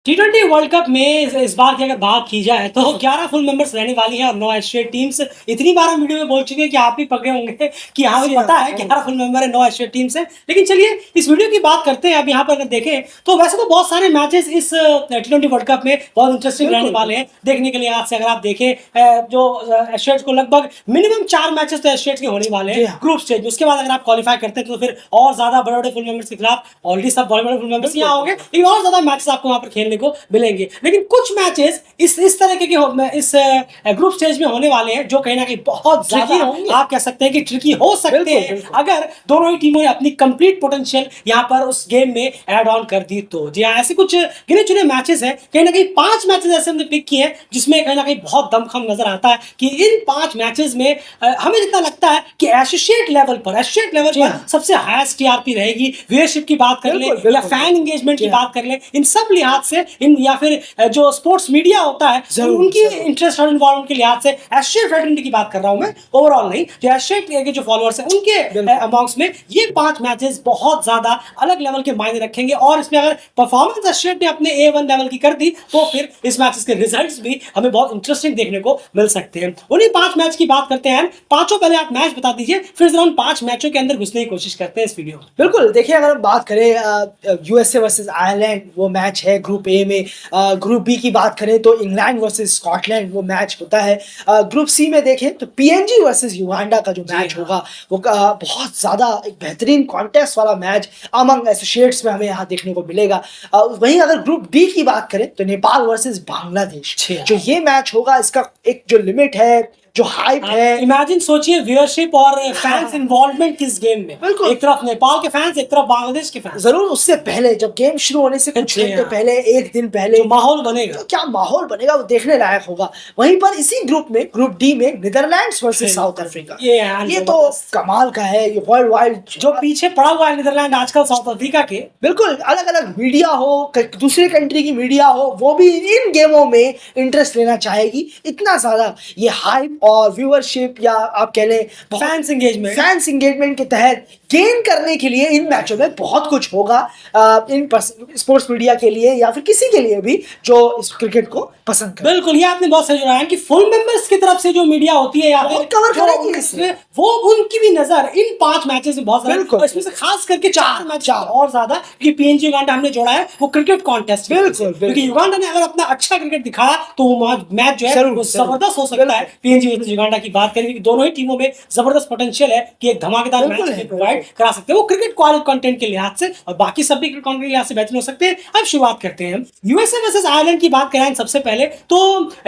T20 world cup में इस बार की अगर बात की जाए तो 11 फुल मेंबर्स रहने वाली हैं और 9 एशियाई टीम्स। इतनी बार हम वीडियो में बोल चुके हैं कि आप भी पकड़े होंगे कि हाँ मुझे पता है 11 फुल मेंबर है, 9 एशियाई टीम्स हैं। लेकिन चलिए इस वीडियो की बात करते हैं। अब यहाँ पर अगर देखें तो वैसे तो बहुत सारे मैचेस इस T20 वर्ल्ड कप में बहुत इंटरेस्टिंग रहने वाले हैं देखने के लिए। आज से अगर आप देखें जो एशियाइट्स को लगभग मिनिमम 4 मैचेस तो एशियाइट्स के होने वाले हैं ग्रुप स्टेज। उसके बाद अगर आप क्वालिफाई करते हैं तो फिर और ज्यादा बड़े बड़े फुल मेंबर्स के खिलाफ ऑलरेडी सब बड़े बड़े फुल मेंबर्स यहाँ होंगे, लेकिन और ज्यादा मैचेस आपको वहाँ पर खेलने को मिलेंगे। लेकिन कुछ मैचेस इस तरह के इस ग्रुप स्टेज में होने वाले हैं जो कहीं ना कहीं बहुत ज्यादा आप कह सकते हैं कि ट्रिकी हो सकते हैं अगर दोनों ही टीमों ने अपनी कंप्लीट पोटेंशियल यहाँ पर उस गेम में ऐड ऑन कर दी तो। जी हाँ, ऐसे कुछ गिने चुने मैचेस हैं, कहीं ना कहीं 5 मैचेस ऐसे हमने पिक किए हैं जिसमें कहीं ना कहीं बहुत दमखम नजर आता है कि इन 5 मैचेस में हमें जितना लगता है कि एसोसिएट लेवल पर सबसे हाईएस्ट टीआरपी रहेगी। व्यूअरशिप की बात कर ले या फैन एंगेजमेंट की बात कर ले, इन सब लिहाज से इन या फिर जो स्पोर्ट्स मीडिया होता है उनकी इंटरेस्ट और इन्वॉल्वमेंट के लिहाज से एशियाई फ्रेटर्निटी की बात कर रहा हूं मैं, ओवरऑल नहीं। जो एशियाई के जो फॉलोअर्स हैं उनके अमॉन्ग्स में ये 5 मैचेस बहुत ज्यादा अलग लेवल के मायने रखेंगे और इसमें अगर परफॉर्मेंस एशियाई ने अपने A1 लेवल की कर दी तो फिर इस मैचेस के रिजल्ट्स भी हमें बहुत इंटरेस्टिंग देखने को मिल सकते हैं। उन्हीं 5 मैच की बात करते हैं। पांचों पहले आप मैच बता दीजिए, फिर जरा उन 5 मैचों के अंदर घुसने की कोशिश करते हैं इस वीडियो में। बिल्कुल, देखिए अगर हम बात करें यूएसए वर्सेस आयरलैंड वो मैच है ग्रुप ए में। ग्रुप बी की बात करें तो इंग्लैंड वर्सेस स्कॉटलैंड वो मैच होता है। ग्रुप सी में देखें तो पीएनजी वर्सेस युगांडा का जो मैच होगा वो बहुत ज़्यादा एक बेहतरीन कॉन्टेस्ट वाला मैच अमंग एसोसिएट्स में हमें यहाँ देखने को मिलेगा। वहीं अगर ग्रुप डी की बात करें तो नेपाल वर्सेस बांग्लादेश जो ये मैच होगा, इसका एक जो लिमिट है, जो हाइप है, इमेजिन सोचिए व्यूअरशिप और फैंस इन्वॉल्वमेंट किस गेम में। बिल्कुल, एक तरफ नेपाल के फैंस, एक तरफ बांग्लादेश के फैंस। जरूर उससे पहले जब गेम शुरू होने से कुछ घंटे पहले, एक दिन पहले माहौल बनेगा, तो क्या माहौल बनेगा वो देखने लायक होगा। वहीं पर इसी ग्रुप में ग्रुप डी में नीदरलैंड्स वर्सेस साउथ अफ्रीका, ये तो कमाल का है। ये वर्ल्ड वाइड जो पीछे पड़ा हुआ है नीदरलैंड आजकल साउथ अफ्रीका के। बिल्कुल, अलग अलग मीडिया हो, दूसरे कंट्री की मीडिया हो, वो भी इन गेमों में इंटरेस्ट लेना चाहेगी। इतना ज्यादा ये हाइप और व्यूअरशिप या आप कह लें फैंस एंगेजमेंट के तहत गेन करने के लिए इन मैचों में बहुत कुछ होगा इन स्पोर्ट्स मीडिया के लिए या फिर किसी के लिए भी जो इस क्रिकेट को पसंद करे। बिल्कुल, ये आपने बहुत सही बताया कि फुल मेंबर्स की तरफ से जो मीडिया होती है या फिर कवर करेगी इसमें, वो उनकी भी नजर इन 5 मैचेस में बहुत ज्यादा, इसमें से खास करके 4 मैच और ज्यादा, क्योंकि पीएनजी युगांडा हमने जोड़ा है वो क्रिकेट कॉन्टेस्ट। बिल्कुल, क्योंकि युगांडा ने अगर अपना अच्छा क्रिकेट दिखाया तो वो मैच जो है वो जबरदस्त हो सकता है। पीएनजी युगांडा की बात करें, दोनों ही टीमों में जबरदस्त पोटेंशियल है कि एक धमाकेदार मैच प्रोवाइड करा सकते हैं वो क्रिकेट कंटेंट के लिहाज से, और बाकी सब भी क्रिकेट कंटेंट के लिहाज से बेहतर हो सकते हैं। अब शुरुआत करते हैं यूएसए वर्सेस आयरलैंड की बात करें सबसे पहले तो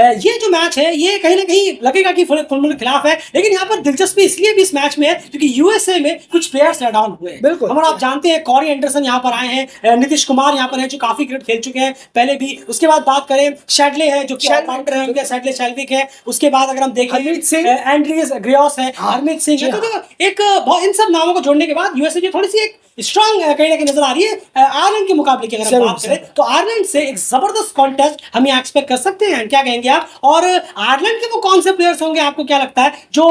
ये जो मैच है ये कहीं ना कहीं लगेगा कि फुल के खिलाफ है, लेकिन यहाँ पर दिलचस्पी इसलिए भी इस मैच में है क्योंकि यूएसए में कुछ प्लेयर्स ऐड ऑन हुए। बिल्कुल, हम आप जानते हैं कॉरी एंडरसन यहाँ पर आए हैं, नीतीश कुमार यहाँ पर है जो काफी क्रिकेट खेल चुके हैं पहले भी। उसके बाद बात करें शैडले है जो कि ऑलराउंडर है, उनके शैडले शैल्विक है। उसके बाद अगर हम देखें हरमीत सिंह, एंड्रियस ग्रियोस है, हरमीत सिंह है। तो एक इन सब नामों को जोड़ने के बाद यूएसए की थोड़ी सी एक स्ट्रांग कहीं ना कहीं नजर आ रही है आयरलैंड के मुकाबले की। अगर हम बात करें तो आयरलैंड से एक जबरदस्त कॉन्टेस्ट हम यहाँ एक्सपेक्ट कर सकते हैं, क्या कहेंगे आप? और आयरलैंड के वो कौन से प्लेयर्स होंगे आपको क्या लगता है जो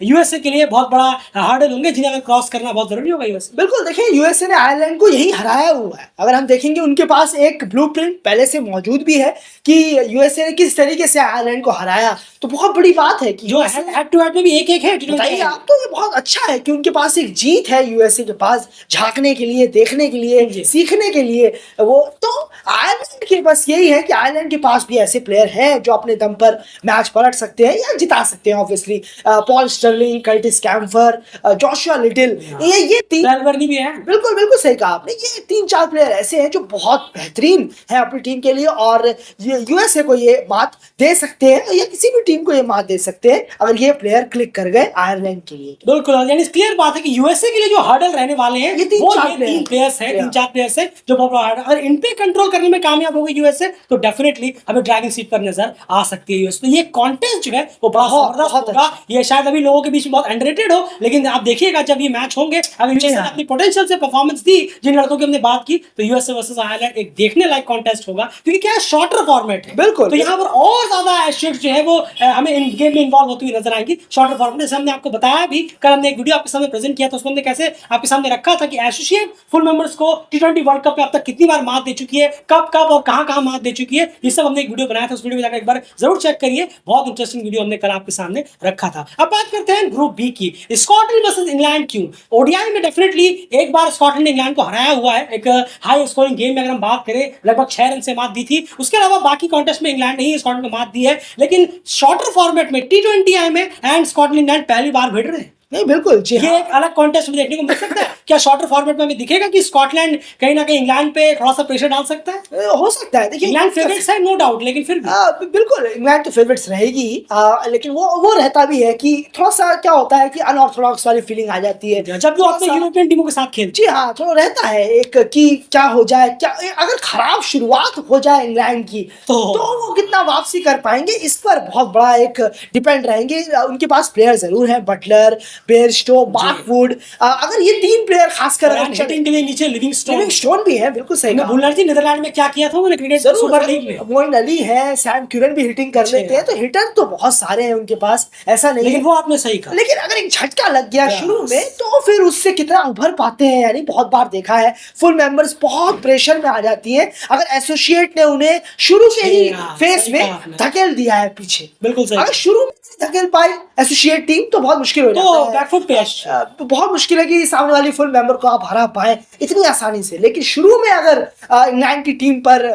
यूएसए के लिए बहुत बड़ा हार्डल होंगे, जिन्हें अगर क्रॉस करना बहुत जरूरी होगा यूएसए? बिल्कुल, देखिए यूएसए ने आयरलैंड को यही हराया हुआ है। अगर हम देखेंगे उनके पास एक ब्लूप्रिंट पहले से मौजूद भी है कि यूएसए ने किस तरीके से आयरलैंड को हराया, तो बहुत बड़ी बात है कि जो हेड टू हेड में भी एक है। बताइए आप, तो ये बहुत अच्छा है कि उनके पास एक जीत है यूएसए के पास, झांकने के लिए, देखने के लिए, सीखने के लिए। वो तो आयरलैंड के पास यही है कि आयरलैंड के पास भी ऐसे प्लेयर हैं जो अपने दम पर मैच पलट सकते हैं या जिता सकते हैं। Obviously Paul Stirling, Curtis Campher, Joshua Little, ये 3 भी है। बिल्कुल बिल्कुल सही कहा आपने। ये 3-4 प्लेयर ऐसे हैं जो बहुत बेहतरीन है अपनी टीम के लिए और यूएसए को ये मात दे सकते हैं या किसी भी टीम को ये मात दे सकते हैं अगर ये प्लेयर क्लिक कर गए आयरलैंड के लिए। बिल्कुल, यानी क्लियर बात है कि यूएसए के लिए जो हर्डल रहने वाले हैं ये 3-4 प्लेयर्स हैं, 3-4 प्लेयर्स हैं जो बहुत अगर इन पे कंट्रोल करने में कामयाब होगी यूएसए तो डेफिनेटली हमें ड्राइविंग सीट पर नजर आ सकती है यूएसए। तो ये कॉन्टेस्ट जो है वो बहुत जबरदस्त होगा। ये शायद अभी लोगों के बीच में बहुत अंडररेटेड हो, लेकिन आप देखिएगा जब ये मैच होंगे, अगर यूएसए ने अपनी पोटेंशियल से परफॉर्मेंस दी, जिन लड़कों की हमने बात की, तो यूएसए वर्सेस आयरलैंड एक देखने लायक कॉन्टेस्ट होगा क्योंकि क्या है शॉर्टर फॉर्मेट है। बिल्कुल, तो यहाँ पर और ज्यादा एशियट्स जो है वो हमें इन गेम में इन्वॉल्व होती हुई नजर आएंगी शॉर्टर फॉर्मेट। जैसे हमने आपको बताया भी, कल हमने एक वीडियो आपके सामने प्रेजेंट किया तो उसमें हमने कैसे आपके सामने रखा था कि एसोसिएट फुल मेंबर्स को T20 वर्ल्ड कप में अब तक कितनी बार मात दे चुकी है, कब कब और कहां कहां मात दे चुकी है, ये सब हमने एक वीडियो बनाया था, उस वीडियो में जाकर एक बार जरूर चेक करिए, बहुत इंटरेस्टिंग वीडियो हमने कल आपके सामने रखा था। अब बात करते हैं ग्रुप बी की, स्कॉटलैंड वर्सेस इंग्लैंड। क्यों ओडीआई में डेफिनेटली एक बार स्कॉटलैंड ने इंग्लैंड को हराया हुआ है, एक हाई स्कोरिंग गेम में अगर हम बात करें लगभग 6 रन से मात दी थी। उसके अलावा बाकी कॉन्टेस्ट में इंग्लैंड ने ही स्कॉटलैंड को मात दी है, लेकिन शॉर्टर फॉर्मेट में T20 में एंड स्कॉटलैंड इंग्लैंड पहली बार भिड़ रहे हैं। नहीं बिल्कुल जी, ये एक अलग कॉन्टेस्ट में देखने को मिल सकता है। क्या शॉर्टर फॉर्मेट में हमें दिखेगा कि स्कॉटलैंड कहीं ना कहीं इंग्लैंड पे थोड़ा सा प्रेशर डाल सकता है? हो सकता है। देखिए इंग्लैंड फेवरेट्स है नो डाउट, लेकिन फिर भी बिल्कुल इंग्लैंड तो फेवरेट्स रहेगी, लेकिन वो रहता भी है कि थोड़ा सा क्या होता है कि अनऑर्थोडॉक्स वाली फीलिंग आ जाती है जब वो अपने यूरोपियन टीमों के साथ खेलते। जी हाँ, थोड़ा रहता है एक कि क्या हो जाए, क्या अगर खराब शुरुआत हो जाए इंग्लैंड की तो वो कितना वापसी कर पाएंगे, इस पर बहुत बड़ा एक डिपेंड रहेंगे। उनके पास प्लेयर जरूर है, बटलर, बेयरस्टो, मार्कवुड, अगर ये 3 प्लेयर खासकर हिटिंग के लिए नीचे लिविंगस्टोन भी है, बिल्कुल सही भूलना चाहिए। नीदरलैंड में क्या किया था उन्होंने क्रिकेट सुपर लीग में, मोइन अली है, सैम क्यूरन भी हिटिंग कर लेते हैं, तो हिटर तो बहुत सारे हैं उनके पास, ऐसा नहीं। लेकिन वो आपने सही कहा, लेकिन अगर एक झटका लग गया शुरू में तो फिर उससे कितना उभर पाते हैं, यानी बहुत बार देखा है फुल मेंबर्स बहुत प्रेशर में आ जाती है अगर एसोसिएट ने उन्हें शुरू से ही फेस में धकेल दिया है पीछे। बिल्कुल सही। अगर शुरू में धकेल पाए एसोसिएट टीम तो बहुत मुश्किल हो जाता है, बैकफुट पे बहुत मुश्किल है कि सामने वाली फुल मेंबर को आप हरा पाए इतनी आसानी से। लेकिन शुरू में अगर इंग्लैंड की टीम पर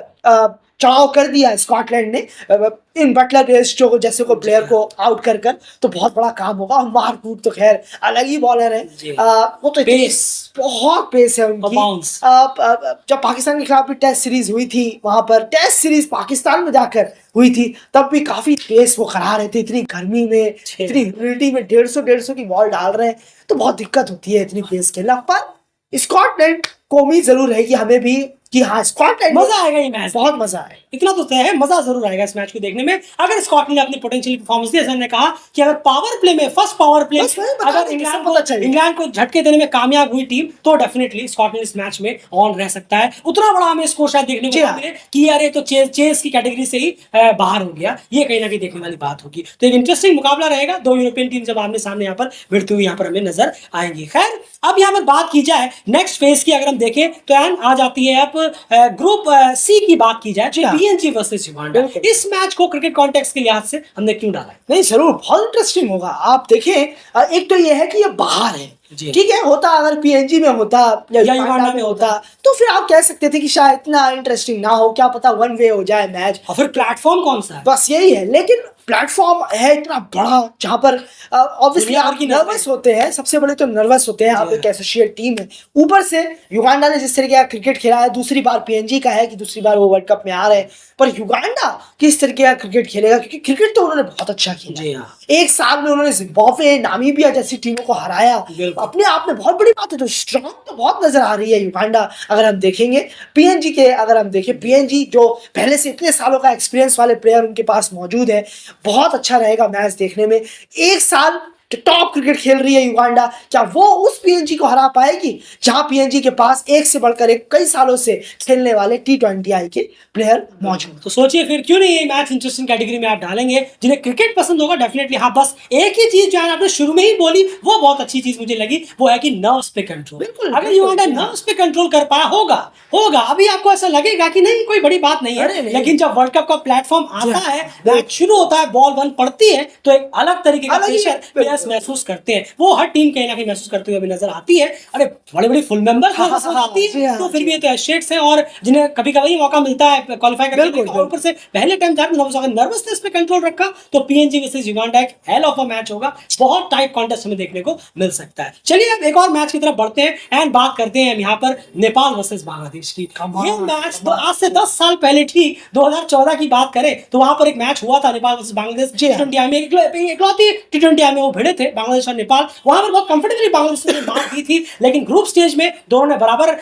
चढ़ाव कर दिया स्कॉटलैंड ने इन बटलर बेयरस्टो जैसे को प्लेयर को आउट कर तो बहुत बड़ा काम होगा। और मार्कवुड तो खैर अलग ही बॉलर है, वो तो बहुत पेस है उनकी। जब पाकिस्तान के खिलाफ भी टेस्ट सीरीज हुई थी, वहां पर टेस्ट सीरीज पाकिस्तान में जाकर हुई थी, तब भी काफी पेस वो करा रहे थे। इतनी गर्मी में, इतनी ह्यूमिडिटी में 150 की बॉल डाल रहे हैं तो बहुत दिक्कत होती है इतनी पेस खेलना। पर स्कॉटलैंड को उम्मीद जरूर है कि हमें भी कि हाँ स्कॉटलैंड मजा आएगा, ये मैच बहुत मजा आएगा, इतना तो तय है, मजा जरूर आएगा इस मैच को देखने में। अगर स्कॉटलैंड ने अपनी पोटेंशियल परफॉर्मेंस दी, जैसे हमने कहा कि अगर पावर प्ले में फर्स्ट पावर प्ले अगर इंग्लैंड को झटके देने में कामयाब हुई टीम तो डेफिनेटली स्कॉटलैंड इस मैच में ऑन रह सकता है। उतना बड़ा हमें स्कोर शायद देखने को मिले कि यार ये तो चेस की कैटेगरी से ही बाहर हो गया, ये कहीं ना कहीं देखने वाली बात होगी। तो एक इंटरेस्टिंग मुकाबला रहेगा, 2 यूरोपियन टीम जब आमने सामने यहाँ पर भिड़ती हुई यहाँ पर हमें नजर आएंगी। खैर अब यहाँ पर बात की जाए नेक्स्ट फेज की, अगर हम देखें तो एन आ जाती है अब ग्रुप सी की बात की जाए, पीएनजी वर्सेस युगांडा। इस मैच को क्रिकेट कॉन्टेक्स्ट के लिहाज से हमने क्यों डाला है? नहीं जरूर बहुत इंटरेस्टिंग होगा। आप देखें, एक तो ये है कि ये बाहर है, ठीक है, होता अगर पीएनजी में होता या युगांडा में होता तो फिर आप कह सकते थे कि शायद इतना इंटरेस्टिंग ना हो, क्या पता वन वे हो जाए मैच। और फिर प्लेटफॉर्म कौन सा है? बस यही है, लेकिन प्लेटफॉर्म है इतना बड़ा जहां पर ऑब्वियसली आप नर्वस होते हैं, सबसे बड़े तो नर्वस होते हैं। आप एक एसोसिएट टीम है, ऊपर से युगांडा ने जिस तरीके का क्रिकेट खेला है, दूसरी बार पीएनजी का है कि दूसरी बार वो वर्ल्ड कप में आ रहे हैं, पर युगांडा किस तरीके का क्रिकेट खेलेगा, क्योंकि क्रिकेट तो उन्होंने बहुत अच्छा खेला। एक साल में उन्होंने जिम्बाब्वे, नामीबिया जैसी टीमों को हराया, अपने आप में बहुत बड़ी बात है। तो स्ट्रॉन्ग तो बहुत नजर आ रही है युगांडा अगर हम देखेंगे। पीएनजी के अगर हम देखें, पीएनजी जो पहले से इतने सालों का एक्सपीरियंस वाले प्लेयर उनके पास मौजूद है, बहुत अच्छा रहेगा मैच देखने में। एक साल टॉप क्रिकेट खेल रही है युगांडा, क्या वो उस पीएनजी को हरा पाएगी जहां पीएनजी के पास एक से बढ़कर एक कई सालों से खेलने वाले T20I के प्लेयर मौजूद। तो सोचिए फिर क्यों नहीं ये मैच इंटरेस्टिंग कैटेगरी में आप डालेंगे। जिन्हें क्रिकेट पसंद होगा डेफिनेटली, हाँ बस एक ही चीज जो है आपने शुरू में ही बोली वो बहुत अच्छी चीज मुझे लगी, वो है कि नर्व्स पे कंट्रोल। अगर युगांडा नर्व्स पे कंट्रोल कर पाया होगा अभी आपको ऐसा लगेगा कि नहीं कोई बड़ी बात नहीं है, लेकिन जब वर्ल्ड कप का प्लेटफॉर्म आता है, मैच शुरू होता है, बॉल 1 पड़ती है तो एक अलग तरीके का प्रेशर महसूस करते हैं। वो हर टीम कहीं ना कहीं महसूस करते हुए अभी नजर आती है। अरे बड़े बड़े फुल मेंबर्स आती है, तो फिर भी ये तो एस्टेट्स हैं और जिन्हें कभी कभी मौका मिलता है क्वालिफाई करने का, और ऊपर से पहले टाइम जाकर नर्वसनेस पे कंट्रोल रखा तो पीएनजी वर्सेस युगांडा एक हेल ऑफ अ मैच होगा। बहुत टाइट कॉन्टेस्ट हमें देखने को मिल सकता है। चलिए अब एक और मैच की तरफ बढ़ते हैं एंड बात करते हैं यहाँ पर नेपाल वर्सेस बांग्लादेश की। ये मैच तो आज से 10 साल पहले ठीक 2014 की बात करें तो वहां पर एक मैच हुआ था नेपाल वर्सेस बांग्लादेश T20I में, इकलौती T20I में वो भिड़े थे बांग्लादेश और नेपाल। वहां पर बहुत कंफर्टेबली बांग्लादेश ने मार दी थी, लेकिन ग्रुप स्टेज में दोनों ने बराबर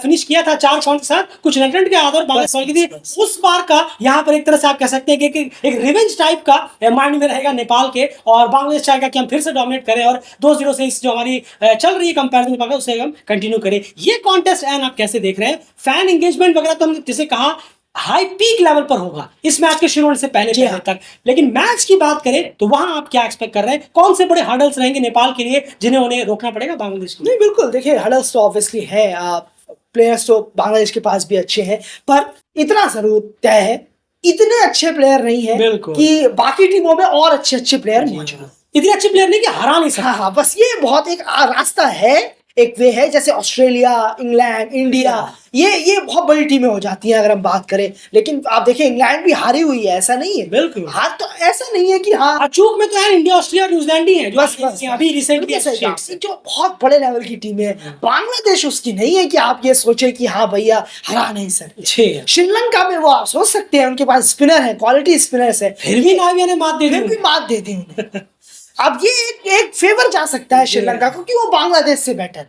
फिनिश किया था 4 पॉइंट के साथ, कुछ रन के आधार बांग्लादेश की थी। उस बार का यहाँ पर एक तरह से आप कह सकते हैं कि एक रिवेंज टाइप का माइंड में रहेगा नेपाल के, और बांग्लादेश चाहेगा कि हम फिर से डोमिनेट करें और 2-0 से इस जो हमारी चल रही है कंपैरिजन उसे हम कंटिन्यू करें। ये कॉन्टेस्ट एंड आप कैसे देख रहे हैं? फैन एंगेजमेंट वगैरह तो हमने जैसे कहा हाई पीक लेवल पर होगा इस मैच के शुरू होने से पहले तक। लेकिन मैच की बात करें तो वहां आप क्या एक्सपेक्ट कर रहे हैं, कौन से बड़े हर्डल्स रहेंगे नेपाल के लिए जिन्हें उन्हें रोकना पड़ेगा बांग्लादेश को? नहीं बिल्कुल, देखिए हर्डल्स तो ऑब्वियसली है, प्लेयर्स तो बांग्लादेश के पास भी अच्छे हैं, पर इतना जरूर तय है इतने अच्छे प्लेयर नहीं है कि बाकी टीमों में और अच्छे अच्छे प्लेयर मौजूद हैं। इतने अच्छे प्लेयर नहीं कि हरा नहीं सकते। हाँ, बस ये बहुत एक रास्ता है, एक वे है, जैसे ऑस्ट्रेलिया, इंग्लैंड, इंडिया, ये बहुत बड़ी टीमें हो जाती हैं अगर हम बात करें। लेकिन आप देखिए इंग्लैंड भी हारी हुई है, ऐसा नहीं है। बिल्कुल हार तो ऐसा नहीं है कि हाँ चूक में तो यार इंडिया, ऑस्ट्रेलिया, न्यूजीलैंड ही है बस अभी रिसेंटली जो बहुत बड़े लेवल की टीमें है। बांग्लादेश उसकी नहीं है कि आप ये सोचे कि हाँ भैया हरा नहीं सकते। श्रीलंका में वो आप सोच सकते हैं उनके पास स्पिनर है, क्वालिटी स्पिनर्स है, फिर भी नाविया ने मात दे दी उन्हें। अब ये एक फेवर जा सकता है श्रीलंका को कि वो बांग्लादेश से बेटर,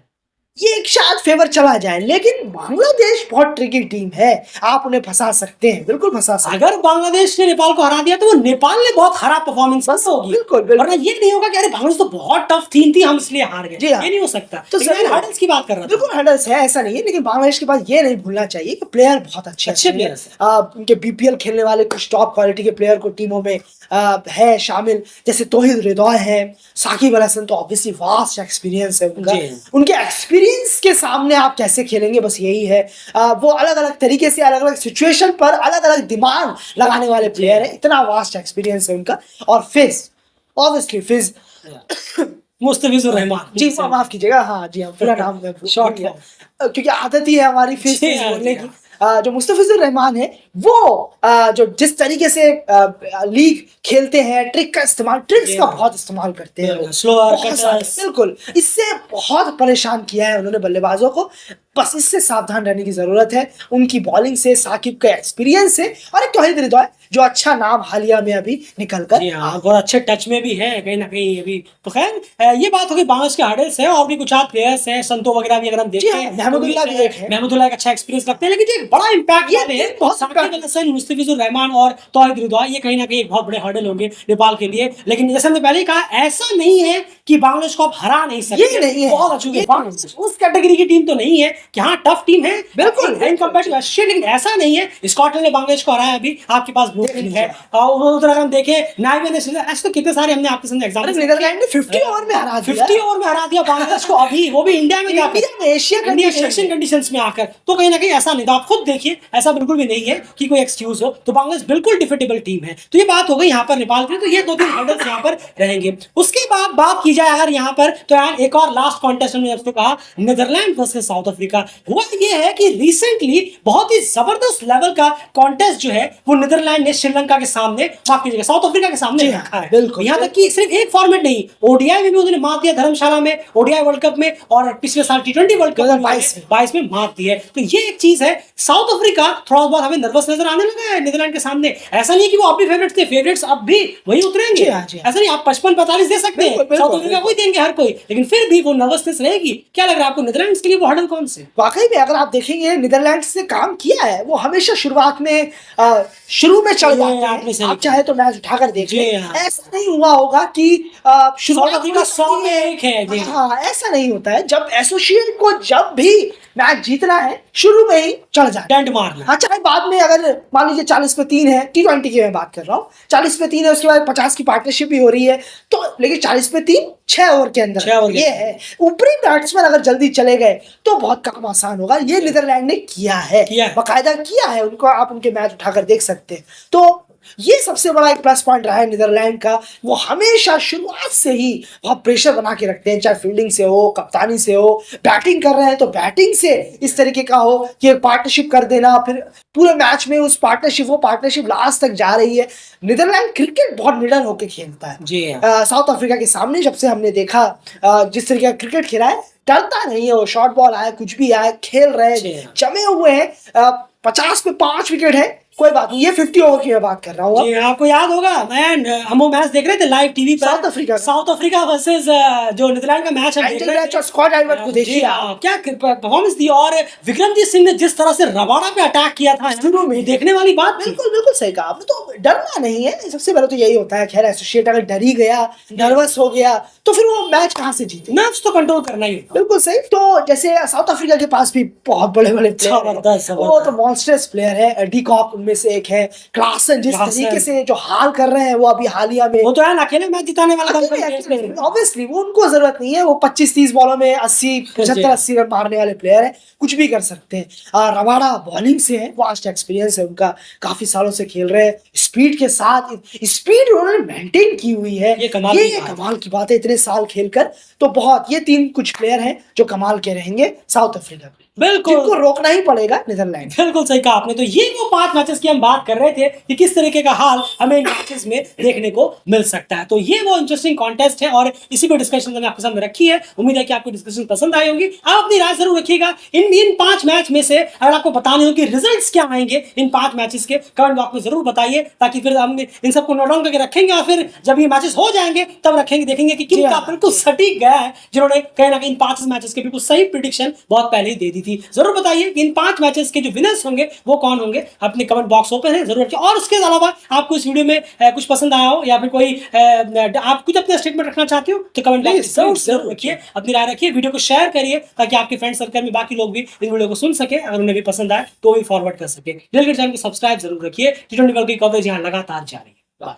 ये एक शायद फेवर चला जाए। लेकिन बांग्लादेश बहुत ट्रिकी टीम है, आप उन्हें फंसा सकते हैं, बिल्कुल फंसा सकते हैं। अगर बांग्लादेश ने नेपाल को हरा दिया तो वो नेपाल ने बहुत खराब परफॉर्मेंस होगी। बिल्कुल वरना ये नहीं होगा कि अरे बांग्लादेश तो बहुत टफ टीम थी हम इसलिए हार गए, ये नहीं हो सकता। तो हर्डल्स की बात कर रहा हूं, बिल्कुल हर्डल्स है, ऐसा नहीं है। लेकिन बांग्लादेश के पास ये नहीं भूलना चाहिए कि प्लेयर बहुत अच्छे प्लेयर्स उनके बीपीएल खेलने वाले कुछ टॉप क्वालिटी के प्लेयर को टीमों में है शामिल, जैसे तौहीद रिदवाई है, साकिब अल हसन, तो ऑब्वियसली वास्ट एक्सपीरियंस है उनका। उनके एक्सपीरियंस के सामने आप कैसे खेलेंगे, बस यही है। वो अलग अलग तरीके से अलग अलग सिचुएशन पर अलग अलग दिमाग लगाने वाले प्लेयर है, इतना वास्ट एक्सपीरियंस है उनका। और फिज, ऑब्वियसली फिज मुस्तफिजुर रहमान जी, माफ कीजिएगा, हाँ जी, हम पूरा नाम शॉर्ट किया क्योंकि आदत ही है हमारी फिज बोलने की। जो मुस्तफिजुर रहमान है वो जो जिस तरीके से लीग खेलते हैं, ट्रिक का इस्तेमाल, ट्रिक्स का बहुत इस्तेमाल करते हैं, बिल्कुल इससे बहुत परेशान किया है उन्होंने बल्लेबाजों को। बस इससे सावधान रहने की जरूरत है, उनकी बॉलिंग से, साकिब का एक्सपीरियंस से, और एक तौहीद रिदवाई जो अच्छा नाम हालिया में अभी निकल कर बहुत अच्छे टच में भी है कहीं ना कहीं अभी। तो खैर ये बात होगी बांग्लादेश के हर्डल्स है, और भी कुछ और प्लेयर्स हैं, संतो वगैरह भी अगर हम देखें, महमूदुल्लाह एक अच्छा एक्सपीरियंस रखते हैं, लेकिन बड़ा इंपैक्ट वाले हैं साकिब अल हसन, मुस्तफिजुर रहमान और तौहीद रिदवाई, ये कहीं ना कहीं एक बहुत बड़े हर्डल होंगे नेपाल के लिए। लेकिन जैसे हमने पहले कहा, ऐसा नहीं है कि बांग्लादेश को आप हरा नहीं सकते, बहुत अच्छी उस कैटेगरी की टीम तो नहीं है कि हाँ टफ टीम है, बिल्कुल लेकिन ऐसा नहीं है। स्कॉटलैंड ने बांग्लादेश को हराया अभी, आपके पास है। और उधर अगर हम देखें, नाइवे ने, ऐसे तो कितने सारे हमने आपके सामने एग्जांपल, नीदरलैंड ने 50 ओवर में हरा दिया, 50 ओवर में हरा दिया बांग्लादेश को, अभी वो भी इंडिया में जाकर, एशियन कंडीशंस में आकर। तो कहीं ना कहीं ऐसा नहीं था, आप खुद देखिए, ऐसा बिल्कुल भी नहीं है कि कोई एक्सक्यूज हो। तो बांग्लादेश बिल्कुल डिफिटेबल टीम है। तो ये बात हो गई यहाँ पर नेपाल की, तो ये 2-3 हर्डल्स यहाँ पर रहेंगे। उसके बाद बात की जाए अगर यहाँ पर, तो यार एक और लास्ट कॉन्टेस्ट में आपको कहा, नीदरलैंड वर्सेस साउथ अफ्रीका। हुआ ये है कि रिसेंटली बहुत ही जबरदस्त लेवल का कॉन्टेस्ट जो है वो नीदरलैंड ने श्रीलंका के सामने, माफ कीजिएगा, साउथ अफ्रीका के सामने रखा है। यहाँ तक कि सिर्फ एक फॉर्मेट नहीं, ओडीआई में भी उन्होंने मात दिया, धर्मशाला में ओडीआई वर्ल्ड कप में, और पिछले साल T20 वर्ल्ड कप 22 में मात दी है। तो ये एक चीज है। साउथ अफ्रीका थोड़ा बहुत हमें नर्वस नजर आने लगा है नीदरलैंड के सामने। ऐसा नहीं कि वो अब भी फेवरेट्स थे, फेवरेट्स अब भी वही उतरेंगे, ऐसा नहीं। आप 55-45 दे सकते हैं, साउथ अफ्रीका कोई देंगे हर कोई, लेकिन फिर भी वो नर्वसनेस रहेगी। क्या लग रहा है आपको नीदरलैंड्स के लिए वो हर्डल कौन से? वाकई में अगर आप देखेंगे नीदरलैंड्स ने काम किया है, वो हमेशा शुरुआत में शुरू में चढ़ जाते हैं, आप चाहे तो मैच उठाकर देखिए, ऐसा नहीं हुआ होगा कि शुरुआत में 100 में 1 है। हाँ, ऐसा नहीं होता है। जब एसोसिएट को जब भी मैच जीतना है, शुरू में ही चढ़ जाए, डेंट मारना। हाँ, चाहे बाद में अगर मान लीजिए 40 पे 3 है, T20 की मैं बात कर रहा हूँ, 40 पे 3 है, उसके बाद 50 की पार्टनरशिप भी हो रही है, तो लेकिन 40 पे 3 6 ओवर के अंदर ये है। ऊपरी बैट्समैन अगर जल्दी चले गए तो बहुत काम आसान होगा। ये नीदरलैंड ने किया है, बाकायदा किया है, उनको आप उनके मैच उठाकर देख सकते हैं। तो ये सबसे बड़ा एक प्लस पॉइंट रहा है नीदरलैंड का। वो हमेशा शुरुआत से ही बहुत प्रेशर बना के रखते हैं, चाहे फील्डिंग से हो, कप्तानी से हो, बैटिंग कर रहे हैं तो बैटिंग से इस तरीके का हो कि एक पार्टनरशिप कर देना, फिर पूरे मैच में उस पार्टनरशिप लास्ट तक जा रही है। नीदरलैंड क्रिकेट बहुत निडर होकर खेलता है जी। साउथ अफ्रीका के सामने जब से हमने देखा जिस तरीके का क्रिकेट खेला है, डरता नहीं है वो, शॉर्ट बॉल आए, कुछ भी आए, खेल रहे हैं, जमे हुए हैं। 50 पे 5 विकेट है, कोई बात नहीं, ये 50 ओवर की मैं बात कर रहा हूँ। जी आपको याद होगा मैन, हम वो मैच देख रहे थे लाइव टीवी पर, साउथ अफ्रीका वर्सेस जो नीदरलैंड का मैच हम देख रहे थे, स्कॉट एडवर्ड को देखिए क्या परफॉर्मेंस दी, और विक्रमजीत सिंह ने जिस तरह से रबाडा पे अटैक किया था शुरू में, देखने वाली बात। बिल्कुल बिल्कुल सही कहा आपने, तो डरना नहीं है, सबसे पहले तो यही होता है। खैर एसोसिएट अगर डर ही गया, नर्वस हो गया, तो फिर वो मैच कहाँ से जीते? नर्व्स तो कंट्रोल करना ही होता। बिल्कुल सही। तो जैसे साउथ अफ्रीका के पास भी बहुत बड़े बड़े प्लेयर हैं, वो तो मॉन्स्टर्स प्लेयर है। एडी कॉक उनमें से एक है, क्लासन जिस तरीके से जो हाल कर रहे हैं वो अभी हालिया में, वो तो है अकेले मैच जिताने वाला, ऑब्वियसली वो उनको जरूरत नहीं है, वो 25-30 बॉलों में 75-80 रन मारने वाले प्लेयर है, कुछ भी कर सकते हैं। रबाडा बॉलिंग से है, वास्ट एक्सपीरियंस है उनका, काफी सालों से खेल रहे हैं, स्पीड के साथ स्पीड उन्होंने मेंटेन की हुई है, ये कमाल की बात है इतने साल खेलकर। तो बहुत, ये 3 कुछ प्लेयर हैं जो कमाल के रहेंगे साउथ अफ्रीका में, बिल्कुल जिनको रोकना ही पड़ेगा नीदरलैंड। बिल्कुल सही कहा आपने। तो ये वो 5 मैचेस की हम बात कर रहे थे कि किस तरीके का हाल हमें इन मैचेस में देखने को मिल सकता है। तो ये वो इंटरेस्टिंग कॉन्टेस्ट है और इसी को डिस्कशन मैंने आपके सामने रखी है। उम्मीद है कि आपको डिस्कशन पसंद आई होगी। आप अपनी राय जरूर रखिएगा। इन 5 मैच में से अगर आपको बताने हो कि रिजल्ट्स क्या आएंगे इन 5 मैचेस के, कमेंट बॉक्स में जरूर बताइए, ताकि फिर हम इन सबको नोट डाउन करके रखेंगे और फिर जब ये मैचेस हो जाएंगे तब रखेंगे, देखेंगे कि किनका बिल्कुल सटीक गया है, जिन्होंने कहीं ना कहीं इन 5 मैचेस के बिल्कुल सही प्रेडिक्शन बहुत पहले ही दे दी थी। जरूर बताइए इन 5 मैचेस के जो विनर्स होंगे वो कौन होंगे। अपने कमेंट बॉक्स ओपन है, जरूर रखिए। और उसके अलावा आपको इस वीडियो में कुछ पसंद आया हो या फिर कोई आप कुछ अपना स्टेटमेंट रखना चाहते हो तो कमेंट बॉक्स में जरूर रखिए, अपनी राय रखिए, वीडियो को शेयर करिए ताकि आपके फ्रेंड सर्कल में बाकी लोग भी इस वीडियो को सुन सके, अगर उन्हें भी पसंद आए तो भी फॉरवर्ड कर सके। चैनल को सब्सक्राइब जरूर रखिए। T20 वर्ल्ड की कवरेज यहाँ लगातार जारी है।